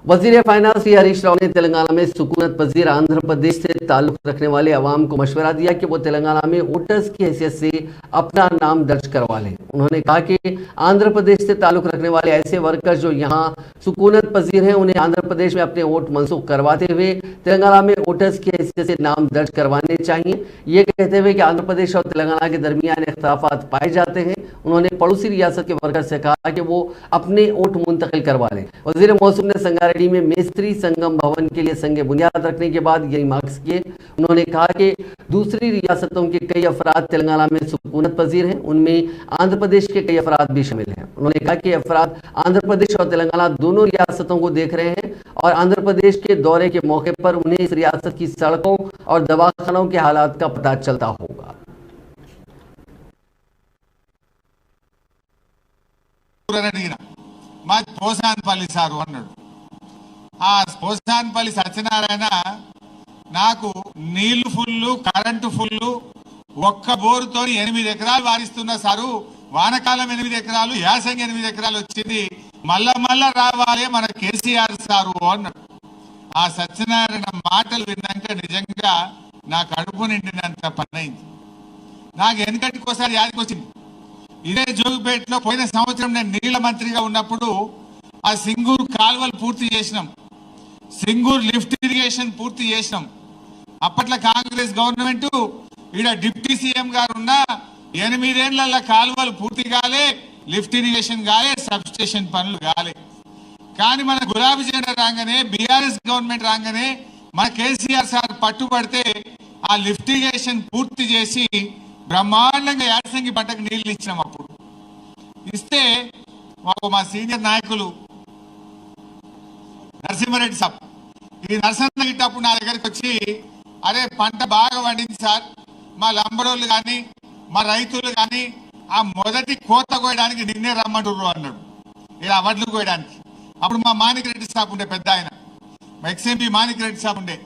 वजीर फाइनेंस हरीश राव ने तेलंगाना में सुकूनत पजीर आंध्र प्रदेश से ताल्लुक रखने वाले अवाम को मशवरा दिया कि वो तेलंगाना में वोटर्स की हैसियत से अपना नाम दर्ज करवा लें। उन्होंने कहा कि आंध्र प्रदेश से ताल्लुक रखने वाले ऐसे वर्कर्स जो यहाँ सुकूनत पजीर हैं उन्हें आंध्र प्रदेश में अपने वोट मनसूख करवाते हुए तेलंगाना में वोटर्स की हैसियत से नाम दर्ज करवाने चाहिए। ये कहते हुए कि आंध्र प्रदेश और तेलंगाना के दरमियान इख्तिलाफात पाए जाते हैं, उन्होंने पड़ोसी रियासत के वर्कर से कहा कि वो अपने वोट मुंतकिल करवा लें। वजीर मौसूम ने संगारेड्डी में मेस्त्री संगम भवन के लिए संग बुनियाद रखने के बाद ये रिमार्क्स किए। उन्होंने कहा कि दूसरी रियासतों के कई अफराद तेलंगाना में सुकूनत पजीर हैं, उनमें आंध्र प्रदेश के कई अफराद भी शामिल हैं। उन्होंने कहा कि अफराद आंध्र प्रदेश और तेलंगाना दोनों रियासतों को देख रहे हैं और आंध्र प्रदेश के दौरे के मौके पर उन्हें इस रियासत की सड़कों और दवाखानों के हालात का पता चलता होगा। పోసాన్పల్లి సారు అన్నాడు. ఆ పోసాన్పల్లి సత్యనారాయణ నాకు నీళ్లు ఫుల్లు కరెంటు ఫుల్లు ఒక్క బోరుతో 8 ఎకరాలు వారిస్తున్నా సారు, వానకాలం 8 ఎకరాలు యాసంగి 8 ఎకరాలు వచ్చింది, మళ్ళా రావాలి మన కేసీఆర్ సారు అన్నాడు. ఆ సత్యనారాయణ మాటలు విన్నాక నిజంగా నా కడుపు నిండినంత పని అయింది. నాకు వెనకటికోసారి యాదికొచ్చింది. ఇదే జోగిపేటలో పోయిన సంవత్సరం నేను నీళ్ల మంత్రిగా ఉన్నప్పుడు ఆ సింగూరు కాలువలు పూర్తి చేసినాం, సింగూరు లిఫ్ట్ ఇరిగేషన్ పూర్తి చేసినాం. అప్పట్లో కాంగ్రెస్ గవర్నమెంట్ ఈడ డిప్యూటీ సీఎం గారు ఉన్న 8 ఏళ్ల కాలువలు పూర్తి కాలే, లిఫ్ట్ ఇరిగేషన్ కాలే, సబ్ స్టేషన్ పనులు కాలే. కానీ మన గులాబీ జెండా రాగానే, బీఆర్ఎస్ గవర్నమెంట్ రాగానే మన కేసీఆర్ సార్ పట్టుబడితే ఆ లిఫ్ట్ ఇరిగేషన్ పూర్తి చేసి బ్రహ్మాండంగా యాసంగి పంటకు నీళ్లు ఇచ్చినాం. అప్పుడు ఇస్తే మా సీనియర్ నాయకులు నరసింహారెడ్డి సాబ్, ఈ నరసింహ గిట్టప్పుడు నా దగ్గరికి వచ్చి, అరే పంట బాగా పండింది సార్, మా లంబడోళ్ళు కానీ మా రైతులు కానీ ఆ మొదటి కోత కోయడానికి నిన్నే రమ్మంటుర్రు అన్నాడు, ఇలా వడ్లు కోయడానికి. అప్పుడు మా మాణిక్ రెడ్డి సాబ్ ఉండే, పెద్ద ఆయన, మా ఎక్స్ఎంపీ మాణిక్ రెడ్డి సాబ్ ఉండే.